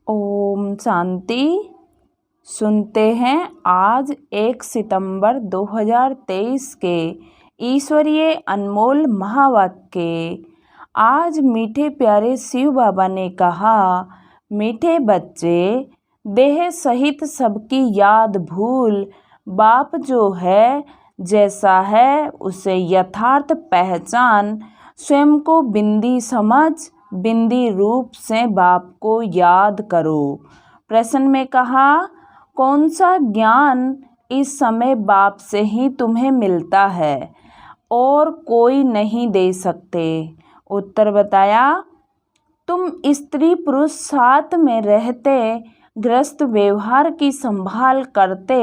ओम शांति। सुनते हैं आज 1 सितंबर 2023 के ईश्वरीय अनमोल महावाक्य। आज मीठे प्यारे शिव बाबा ने कहा, मीठे बच्चे, देह सहित सबकी याद भूल, बाप जो है जैसा है उसे यथार्थ पहचान, स्वयं को बिंदी समझ, बिंदी रूप से बाप को याद करो। प्रश्न में कहा, कौन सा ज्ञान इस समय बाप से ही तुम्हें मिलता है और कोई नहीं दे सकते? उत्तर बताया, तुम स्त्री पुरुष साथ में रहते, गृहस्थ व्यवहार की संभाल करते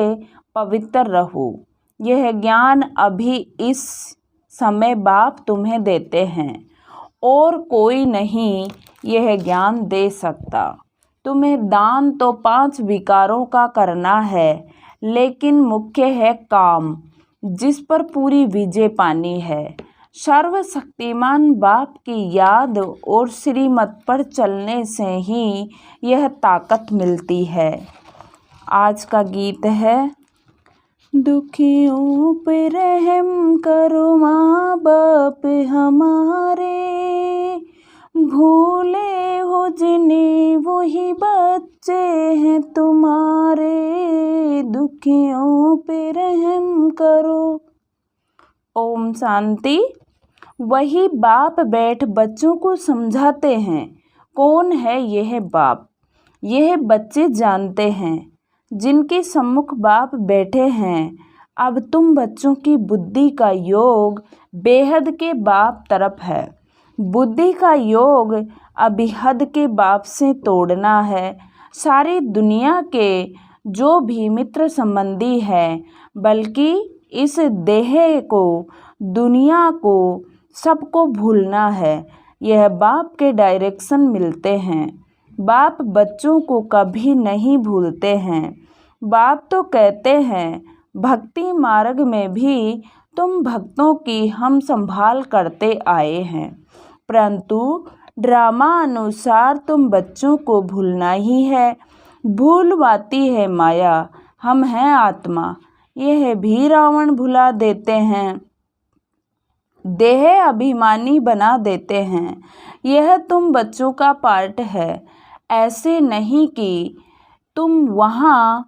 पवित्र रहो। यह ज्ञान अभी इस समय बाप तुम्हें देते हैं और कोई नहीं यह ज्ञान दे सकता। तुम्हें दान तो 5 विकारों का करना है, लेकिन मुख्य है काम, जिस पर पूरी विजय पानी है। सर्वशक्तिमान बाप की याद और श्रीमत पर चलने से ही यह ताकत मिलती है। आज का गीत है, दुखियों पे रहम करो माँ बाप हमारे, भूले हो जिन्हें वही बच्चे हैं तुम्हारे, दुखियों पे रहम करो। ओम शांति। वही बाप बैठ बच्चों को समझाते हैं। कौन है यह बाप? यह बच्चे जानते हैं, जिनके सम्मुख बाप बैठे हैं। अब तुम बच्चों की बुद्धि का योग बेहद के बाप तरफ है। बुद्धि का योग अभिहद के बाप से तोड़ना है। सारी दुनिया के जो भी मित्र संबंधी हैं, बल्कि इस देह को, दुनिया को, सबको भूलना है। यह बाप के डायरेक्शन मिलते हैं। बाप बच्चों को कभी नहीं भूलते हैं। बाप तो कहते हैं, भक्ति मार्ग में भी तुम भक्तों की हम संभाल करते आए हैं, परंतु ड्रामा अनुसार तुम बच्चों को भूलना ही है। भूलवाती है माया, हम हैं आत्मा, यह भी रावण भुला देते हैं। देह अभिमानी बना देते हैं। यह तुम बच्चों का पार्ट है। ऐसे नहीं कि तुम वहाँ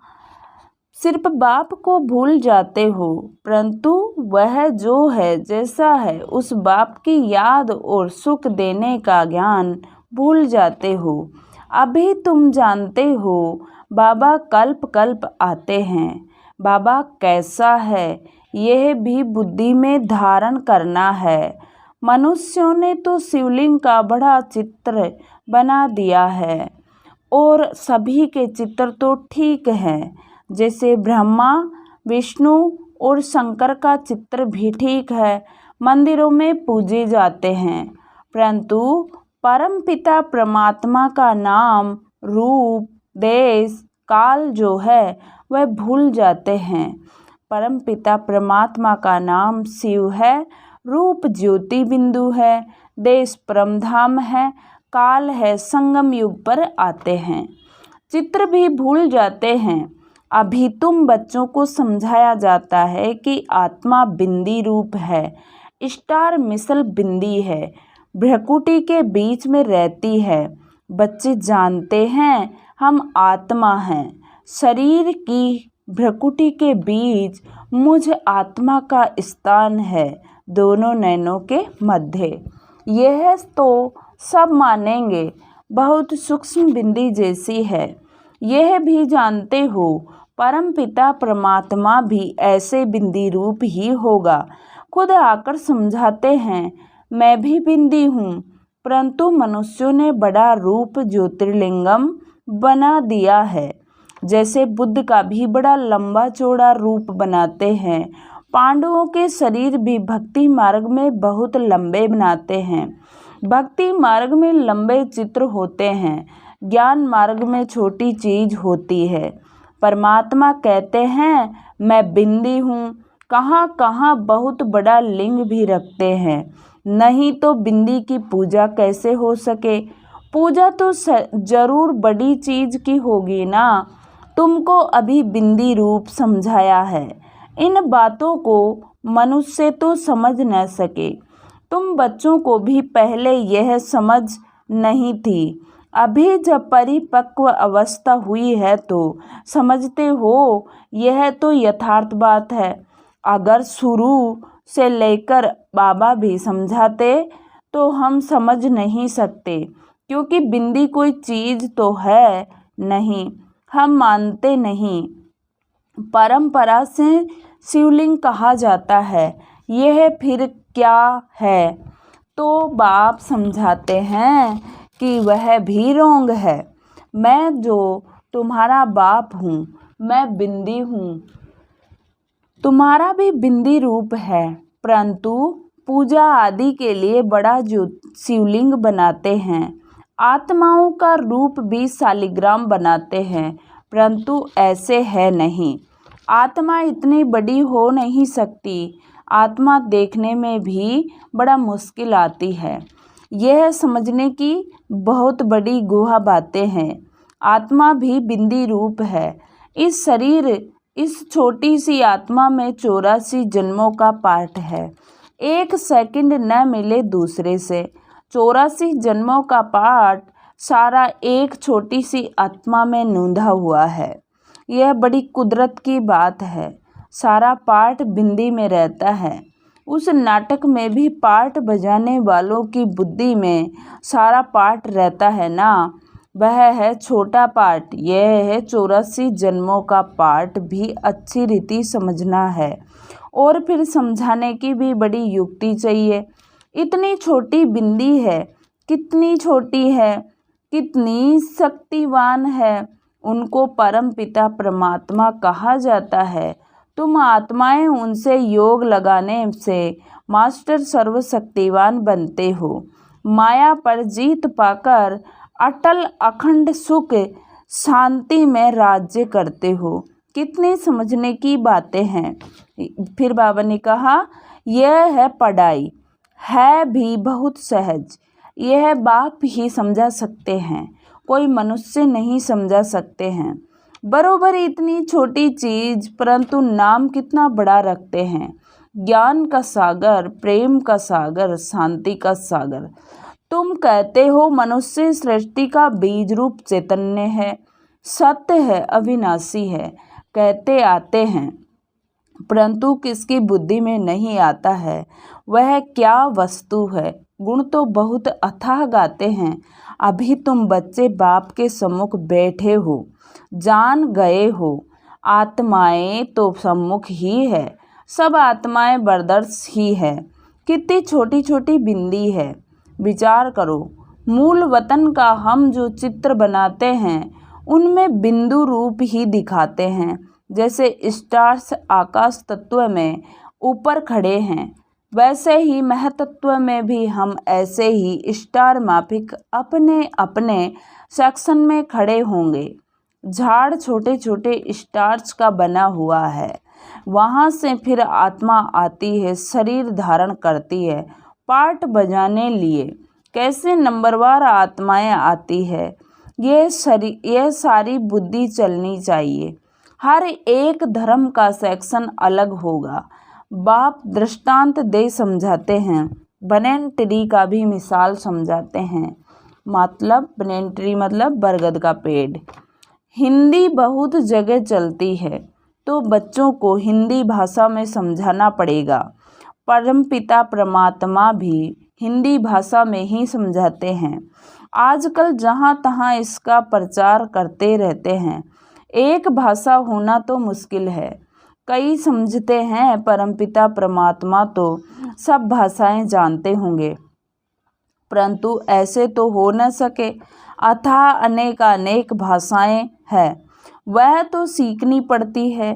सिर्फ बाप को भूल जाते हो, परंतु वह जो है जैसा है उस बाप की याद और सुख देने का ज्ञान भूल जाते हो। अभी तुम जानते हो बाबा कल्प कल्प आते हैं। बाबा कैसा है यह भी बुद्धि में धारण करना है। मनुष्यों ने तो शिवलिंग का बड़ा चित्र बना दिया है और सभी के चित्र तो ठीक हैं, जैसे ब्रह्मा, विष्णु और शंकर का चित्र भी ठीक है, मंदिरों में पूजे जाते हैं, परंतु परमपिता परमात्मा का नाम, रूप, देश, काल जो है वह भूल जाते हैं। परमपिता परमात्मा का नाम शिव है, रूप ज्योति बिंदु है, देश परमधाम है, काल है संगम युग पर आते हैं। चित्र भी भूल जाते हैं। अभी तुम बच्चों को समझाया जाता है कि आत्मा बिंदी रूप है, स्टार मिसल बिंदी है, भ्रकुटी के बीच में रहती है। बच्चे जानते हैं हम आत्मा हैं। शरीर की भ्रकुटी के बीच मुझ आत्मा का स्थान है, दोनों नैनों के मध्य। यह तो सब मानेंगे, बहुत सूक्ष्म बिंदी जैसी है। यह भी जानते हो परमपिता परमात्मा भी ऐसे बिंदी रूप ही होगा। खुद आकर समझाते हैं, मैं भी बिंदी हूँ, परंतु मनुष्यों ने बड़ा रूप ज्योतिर्लिंगम बना दिया है। जैसे बुद्ध का भी बड़ा लंबा चौड़ा रूप बनाते हैं। पांडवों के शरीर भी भक्ति मार्ग में बहुत लंबे बनाते हैं। भक्ति मार्ग में लंबे चित्र होते हैं, ज्ञान मार्ग में छोटी चीज होती है। परमात्मा कहते हैं, मैं बिंदी हूँ। कहाँ कहाँ बहुत बड़ा लिंग भी रखते हैं। नहीं तो बिंदी की पूजा कैसे हो सके? पूजा तो जरूर बड़ी चीज की होगी ना। तुमको अभी बिंदी रूप समझाया है। इन बातों को मनुष्य तो समझ न सके। तुम बच्चों को भी पहले यह समझ नहीं थी। अभी जब परिपक्व अवस्था हुई है तो समझते हो। यह तो यथार्थ बात है। अगर शुरू से लेकर बाबा भी समझाते तो हम समझ नहीं सकते, क्योंकि बिंदी कोई चीज तो है नहीं, हम मानते नहीं। परंपरा से शिवलिंग कहा जाता है, यह फिर क्या है? तो बाप समझाते हैं कि वह भी रोंग है। मैं जो तुम्हारा बाप हूँ, मैं बिंदी हूँ। तुम्हारा भी बिंदी रूप है, परंतु पूजा आदि के लिए बड़ा जो शिवलिंग बनाते हैं। आत्माओं का रूप भी शालिग्राम बनाते हैं, परंतु ऐसे है नहीं। आत्मा इतनी बड़ी हो नहीं सकती। आत्मा देखने में भी बड़ा मुश्किल आती है। यह समझने की बहुत बड़ी गुहा बातें हैं। आत्मा भी बिंदी रूप है। इस शरीर, इस छोटी सी आत्मा में 84 जन्मों का पाठ है। एक सेकंड न मिले दूसरे से। 84 जन्मों का पाठ सारा एक छोटी सी आत्मा में नूंधा हुआ है। यह बड़ी कुदरत की बात है। सारा पाठ बिंदी में रहता है। उस नाटक में भी पाठ बजाने वालों की बुद्धि में सारा पाठ रहता है ना। वह है छोटा पाठ। यह है 84 जन्मों का पाठ भी अच्छी रीति समझना है, और फिर समझाने की भी बड़ी युक्ति चाहिए। इतनी छोटी बिंदी है, कितनी छोटी है, कितनी शक्तिवान है। उनको परम पिता परमात्मा कहा जाता है। तुम आत्माएं उनसे योग लगाने से मास्टर सर्वशक्तिवान बनते हो। माया पर जीत पाकर अटल अखंड सुख शांति में राज्य करते हो। कितनी समझने की बातें हैं। फिर बाबा ने कहा, यह है पढ़ाई, है भी बहुत सहज। यह बाप ही समझा सकते हैं, कोई मनुष्य नहीं समझा सकते हैं। बरोबर इतनी छोटी चीज, परंतु नाम कितना बड़ा रखते हैं। ज्ञान का सागर, प्रेम का सागर, शांति का सागर। तुम कहते हो मनुष्य सृष्टि का बीज रूप चैतन्य है, सत्य है, अविनाशी है, कहते आते हैं, परंतु किसकी बुद्धि में नहीं आता है वह क्या वस्तु है। गुण तो बहुत अथाह गाते हैं। अभी तुम बच्चे बाप के सम्मुख बैठे हो, जान गए हो। आत्माएं तो सम्मुख ही है, सब आत्माएं बरदर्श ही है। कितनी छोटी छोटी बिंदी है। विचार करो, मूल वतन का हम जो चित्र बनाते हैं उनमें बिंदु रूप ही दिखाते हैं। जैसे स्टार्स आकाश तत्व में ऊपर खड़े हैं, वैसे ही महतत्व में भी हम ऐसे ही स्टार माफिक अपने अपने सेक्शन में खड़े होंगे। झाड़ छोटे छोटे स्टार्स का बना हुआ है। वहाँ से फिर आत्मा आती है, शरीर धारण करती है पाठ बजाने लिए। कैसे नंबरवार आत्माएं आती है। यह सारी बुद्धि चलनी चाहिए। हर एक धर्म का सेक्शन अलग होगा। बाप दृष्टांत दे समझाते हैं। बनेन ट्री का भी मिसाल समझाते हैं। मतलब बनेन ट्री मतलब बरगद का पेड़। हिंदी बहुत जगह चलती है, तो बच्चों को हिंदी भाषा में समझाना पड़ेगा। परमपिता परमात्मा भी हिंदी भाषा में ही समझाते हैं। आजकल जहाँ तहाँ इसका प्रचार करते रहते हैं। एक भाषा होना तो मुश्किल है। कई समझते हैं परमपिता परमात्मा तो सब भाषाएं जानते होंगे, परंतु ऐसे तो हो न सके। अथाह अनेक भाषाएं हैं, वह तो सीखनी पड़ती है।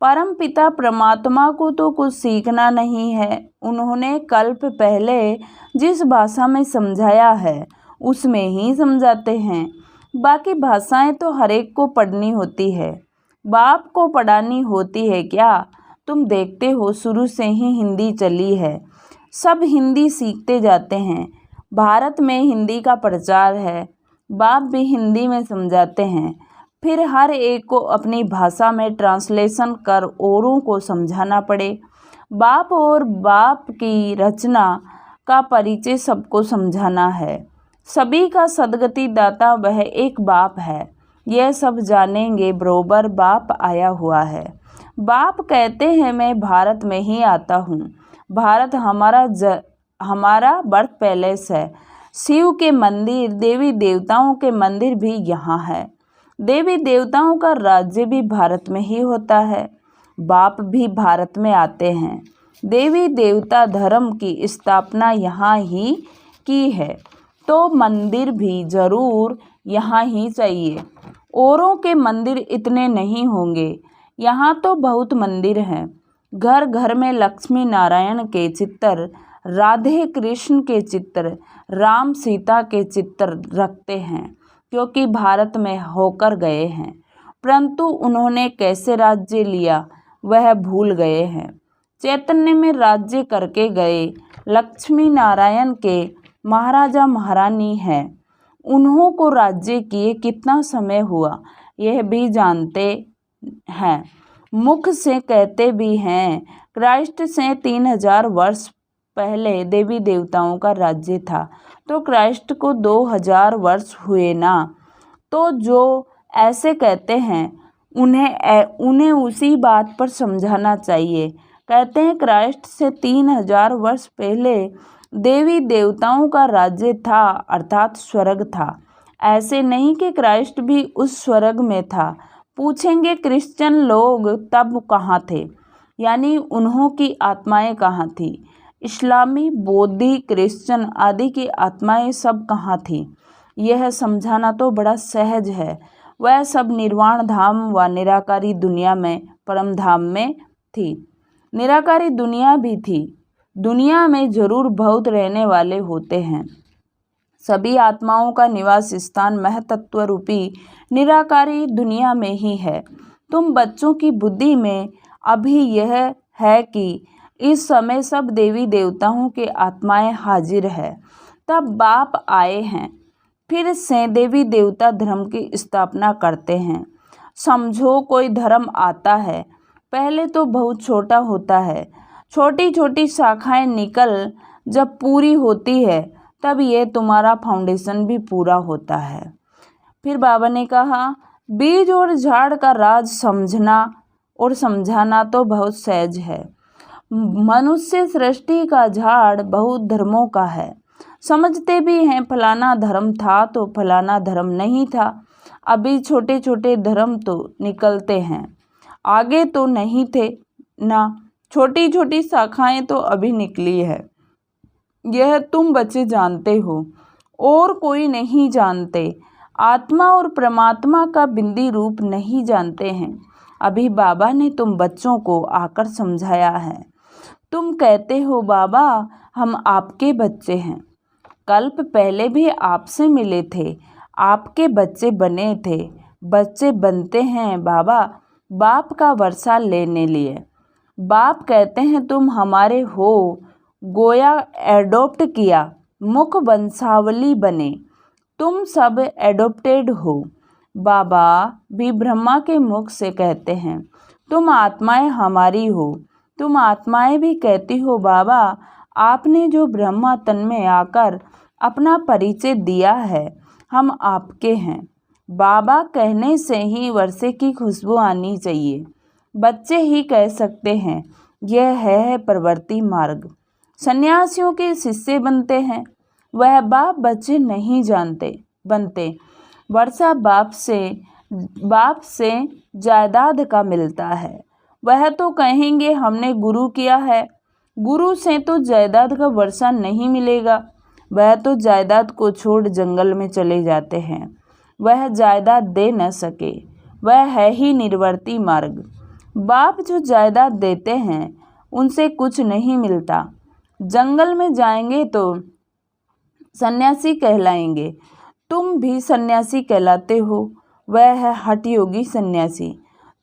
परम पिता परमात्मा को तो कुछ सीखना नहीं है। उन्होंने कल्प पहले जिस भाषा में समझाया है उसमें ही समझाते हैं। बाकी भाषाएं तो हर एक को पढ़नी होती है। बाप को पढ़ानी होती है क्या? तुम देखते हो शुरू से ही हिंदी चली है, सब हिंदी सीखते जाते हैं। भारत में हिंदी का प्रचार है। बाप भी हिंदी में समझाते हैं, फिर हर एक को अपनी भाषा में ट्रांसलेशन कर औरों को समझाना पड़े। बाप और बाप की रचना का परिचय सबको समझाना है। सभी का सद्गति दाता वह एक बाप है, यह सब जानेंगे बरोबर बाप आया हुआ है। बाप कहते हैं मैं भारत में ही आता हूँ। भारत हमारा बर्थ पैलेस है। शिव के मंदिर, देवी देवताओं के मंदिर भी यहाँ है। देवी देवताओं का राज्य भी भारत में ही होता है। बाप भी भारत में आते हैं। देवी देवता धर्म की स्थापना यहाँ ही की है, तो मंदिर भी जरूर यहाँ ही चाहिए। औरों के मंदिर इतने नहीं होंगे, यहाँ तो बहुत मंदिर हैं। घर घर में लक्ष्मी नारायण के चित्र, राधे कृष्ण के चित्र, राम सीता के चित्र रखते हैं, क्योंकि भारत में होकर गए हैं, परंतु उन्होंने कैसे राज्य लिया वह भूल गए हैं। चैतन्य में राज्य करके गए। लक्ष्मी नारायण के महाराजा महारानी हैं, उन्हों को राज्य किए कितना समय हुआ यह भी जानते हैं। मुख से कहते भी हैं। क्राइस्ट से 3000 वर्ष पहले देवी देवताओं का राज्य था, तो क्राइस्ट को 2000 वर्ष हुए ना। तो जो ऐसे कहते हैं उन्हें उसी बात पर समझाना चाहिए। कहते हैं क्राइस्ट से 3000 वर्ष पहले देवी देवताओं का राज्य था, अर्थात स्वर्ग था। ऐसे नहीं कि क्राइस्ट भी उस स्वर्ग में था। पूछेंगे क्रिश्चियन लोग तब कहाँ थे, यानी उन्हों की आत्माएं कहाँ थी। इस्लामी, बौद्धि, क्रिश्चियन आदि की आत्माएं सब कहाँ थी। यह समझाना तो बड़ा सहज है। वह सब निर्वाण धाम व निराकारी दुनिया में, परम धाम में थी। निराकारी दुनिया भी थी। दुनिया में जरूर बहुत रहने वाले होते हैं। सभी आत्माओं का निवास स्थान महतत्व रूपी निराकारी दुनिया में ही है। तुम बच्चों की बुद्धि में अभी यह है कि इस समय सब देवी देवताओं के आत्माएं हाजिर है। तब बाप आए हैं, फिर से देवी देवता धर्म की स्थापना करते हैं। समझो कोई धर्म आता है, पहले तो बहुत छोटा होता है। छोटी छोटी शाखाएं निकल जब पूरी होती है, तब ये तुम्हारा फाउंडेशन भी पूरा होता है। फिर बाबा ने कहा, बीज और झाड़ का राज समझना और समझाना तो बहुत सहज है। मनुष्य सृष्टि का झाड़ बहुत धर्मों का है। समझते भी हैं फलाना धर्म था तो फलाना धर्म नहीं था। अभी छोटे छोटे धर्म तो निकलते हैं, आगे तो नहीं थे ना। छोटी छोटी शाखाएं तो अभी निकली है। यह तुम बच्चे जानते हो, और कोई नहीं जानते। आत्मा और परमात्मा का बिंदी रूप नहीं जानते हैं। अभी बाबा ने तुम बच्चों को आकर समझाया है। तुम कहते हो बाबा हम आपके बच्चे हैं। कल्प पहले भी आपसे मिले थे, आपके बच्चे बने थे। बच्चे बनते हैं बाबा बाप का वर्षा लेने लिए। बाप कहते हैं तुम हमारे हो, गोया एडॉप्ट किया, मुख वंशावली बने। तुम सब एडॉप्टेड हो। बाबा भी ब्रह्मा के मुख से कहते हैं तुम आत्माएं हमारी हो। तुम आत्माएं भी कहती हो बाबा आपने जो ब्रह्मा तन में आकर अपना परिचय दिया है, हम आपके हैं। बाबा कहने से ही वर्षे की खुशबू आनी चाहिए। बच्चे ही कह सकते हैं यह है प्रवृत्ति मार्ग। सन्यासियों के शिष्य बनते हैं, वह बाप बच्चे नहीं बनते। वर्षा बाप से जायदाद का मिलता है। वह तो कहेंगे हमने गुरु किया है। गुरु से तो जायदाद का वर्षा नहीं मिलेगा। वह तो जायदाद को छोड़ जंगल में चले जाते हैं। वह जायदाद दे न सके। वह है ही निर्वर्ती मार्ग। बाप जो जायदाद देते हैं उनसे कुछ नहीं मिलता। जंगल में जाएंगे तो सन्यासी कहलाएंगे। तुम भी सन्यासी कहलाते हो। वह है हठ योगी सन्यासी,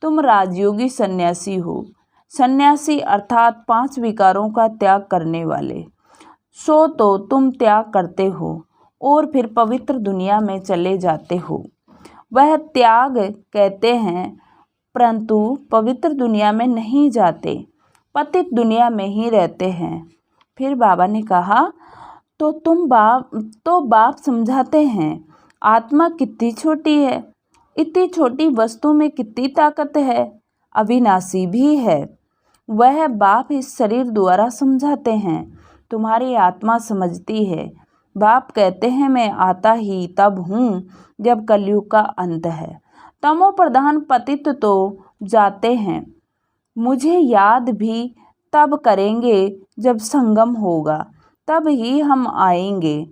तुम राजयोगी सन्यासी हो। सन्यासी अर्थात 5 विकारों का त्याग करने वाले। सो तो तुम त्याग करते हो और फिर पवित्र दुनिया में चले जाते हो। वह त्याग कहते हैं, परंतु पवित्र दुनिया में नहीं जाते, पतित दुनिया में ही रहते हैं। फिर बाबा ने कहा, तो बाप समझाते हैं, आत्मा कितनी छोटी है, इतनी छोटी वस्तु में कितनी ताकत है, अविनाशी भी है। वह बाप इस शरीर द्वारा समझाते हैं, तुम्हारी आत्मा समझती है। बाप कहते हैं, मैं आता ही तब हूँ जब कलयुग का अंत है। तमो प्रधान पतित तो जाते हैं, मुझे याद भी तब करेंगे जब संगम होगा, तब ही हम आएंगे,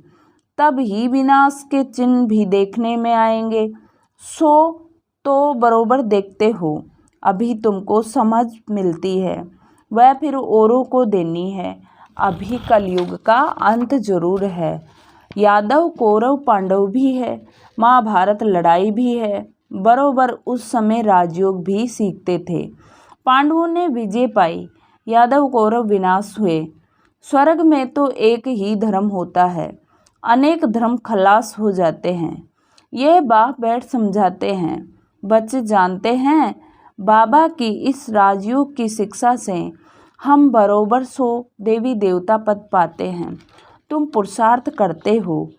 तब ही विनाश के चिन्ह भी देखने में आएंगे। सो तो बरोबर देखते हो, अभी तुमको समझ मिलती है, वह फिर औरों को देनी है। अभी कलयुग का अंत जरूर है। यादव कौरव पांडव भी है, महाभारत लड़ाई भी है, बरोबर उस समय राजयोग भी सीखते थे। पांडवों ने विजय पाई, यादव कौरव विनाश हुए। स्वर्ग में तो एक ही धर्म होता है, अनेक धर्म खलास हो जाते हैं। यह बाप बैठ समझाते हैं। बच्चे जानते हैं, बाबा की इस राजयोग की शिक्षा से हम बरोबर सो देवी देवता पद पाते हैं। तुम पुरुषार्थ करते हो,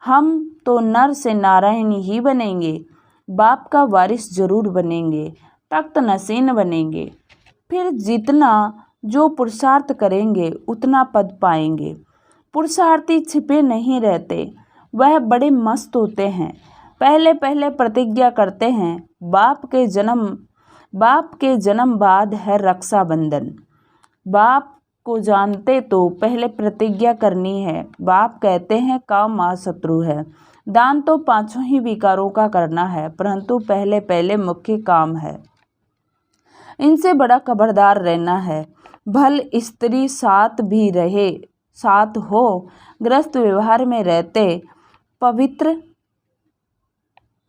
हम तो नर से नारायण ही बनेंगे, बाप का वारिस जरूर बनेंगे, तख्त नसीन बनेंगे। फिर जितना जो पुरुषार्थ करेंगे उतना पद पाएंगे। पुरुषार्थी छिपे नहीं रहते, वह बड़े मस्त होते हैं। पहले पहले प्रतिज्ञा करते हैं। बाप के जन्म बाद है रक्षाबंधन। बाप को जानते तो पहले प्रतिज्ञा करनी है। बाप कहते हैं, काम महाशत्रु है। दान तो पांचों ही विकारों का करना है, परंतु पहले पहले मुख्य काम है। इनसे बड़ा खबरदार रहना है। भल स्त्री साथ भी रहे, साथ हो, गृहस्थ व्यवहार में रहते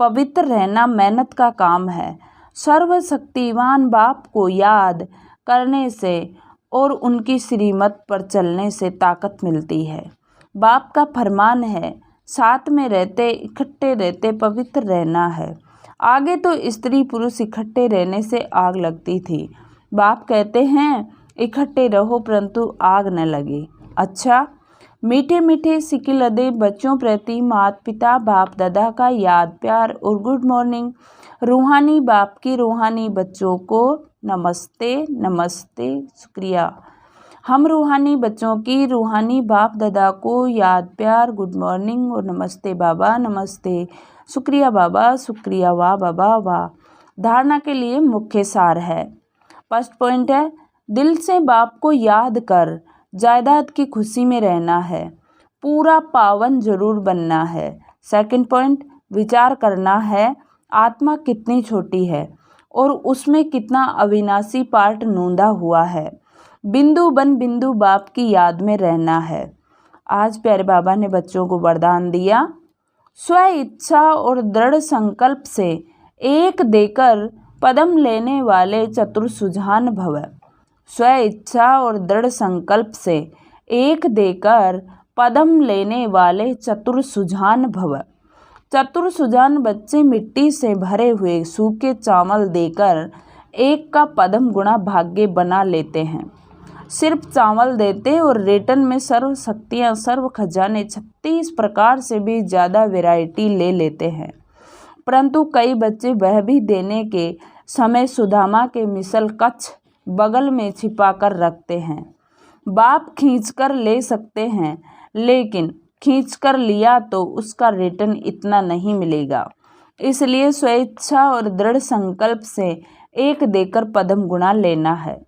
पवित्र रहना मेहनत का काम है। सर्वशक्तिवान बाप को याद करने से और उनकी श्रीमत पर चलने से ताकत मिलती है। बाप का फरमान है, साथ में रहते, इकट्ठे रहते पवित्र रहना है। आगे तो स्त्री पुरुष इकट्ठे रहने से आग लगती थी। बाप कहते हैं, इकट्ठे रहो परंतु आग न लगे। अच्छा, मीठे मीठे सिकिलदे बच्चों प्रति माता पिता बाप दादा का याद प्यार और गुड मॉर्निंग। रूहानी बाप की रूहानी बच्चों को नमस्ते नमस्ते शुक्रिया। हम रूहानी बच्चों की रूहानी बाप दादा को याद प्यार गुड मॉर्निंग और नमस्ते बाबा, नमस्ते, शुक्रिया बाबा, शुक्रिया, वाह बाबा वाह। धारणा के लिए मुख्य सार है। फर्स्ट पॉइंट है, दिल से बाप को याद कर जायदाद की खुशी में रहना है, पूरा पावन जरूर बनना है। सेकंड पॉइंट, विचार करना है, आत्मा कितनी छोटी है और उसमें कितना अविनाशी पार्ट नूंदा हुआ है। बिंदु बन बिंदु बाप की याद में रहना है। आज प्यारे बाबा ने बच्चों को वरदान दिया, स्व इच्छा और दृढ़ संकल्प से एक देकर पदम लेने वाले चतुर सुजान भव। स्व इच्छा और दृढ़ संकल्प से एक देकर पदम लेने वाले चतुर सुजान भव। चतुर सुजान बच्चे मिट्टी से भरे हुए सूखे चावल देकर एक का पदम गुणा भाग्य बना लेते हैं। सिर्फ चावल देते और रिटर्न में सर्व शक्तियाँ, सर्व खजाने 36 प्रकार से भी ज़्यादा वैरायटी ले लेते हैं। परंतु कई बच्चे वह भी देने के समय सुदामा के मिसल कच्छ बगल में छिपा कर रखते हैं। बाप खींचकर ले सकते हैं, लेकिन खींचकर लिया तो उसका रिटर्न इतना नहीं मिलेगा। इसलिए स्वेच्छा और दृढ़ संकल्प से एक देकर पदम गुणा लेना है।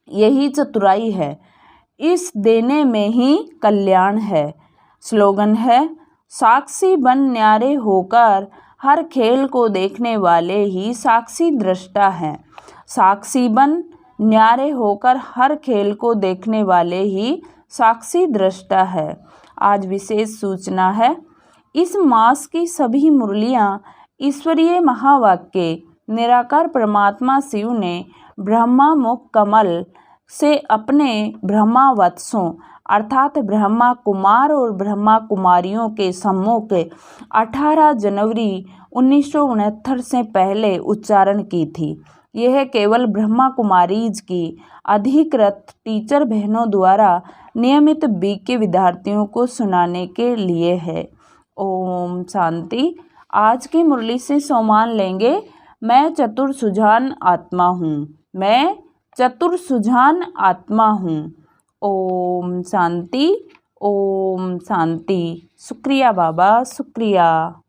यही चतुराई है, इस देने में ही कल्याण है। स्लोगन है, साक्षी बन न्यारे होकर हर खेल को देखने वाले ही साक्षी दृष्टा हैं। साक्षी बन न्यारे होकर हर खेल को देखने वाले ही साक्षी दृष्टा है। आज विशेष सूचना है, इस मास की सभी मुरलियां ईश्वरीय महावाक्य निराकार परमात्मा शिव ने ब्रह्मा मुख कमल से अपने ब्रह्मावत्सों अर्थात ब्रह्मा कुमार और ब्रह्मा कुमारियों के समूह के 18 जनवरी 1969 से पहले उच्चारण की थी। यह केवल ब्रह्मा कुमारीज की अधिकृत टीचर बहनों द्वारा नियमित बीके विद्यार्थियों को सुनाने के लिए है। ओम शांति। आज की मुरली से सोमान लेंगे, मैं चतुर सुजान आत्मा हूँ, मैं चतुर सुजान आत्मा हूँ। ओम शांति, ओम शांति। शुक्रिया बाबा, शुक्रिया।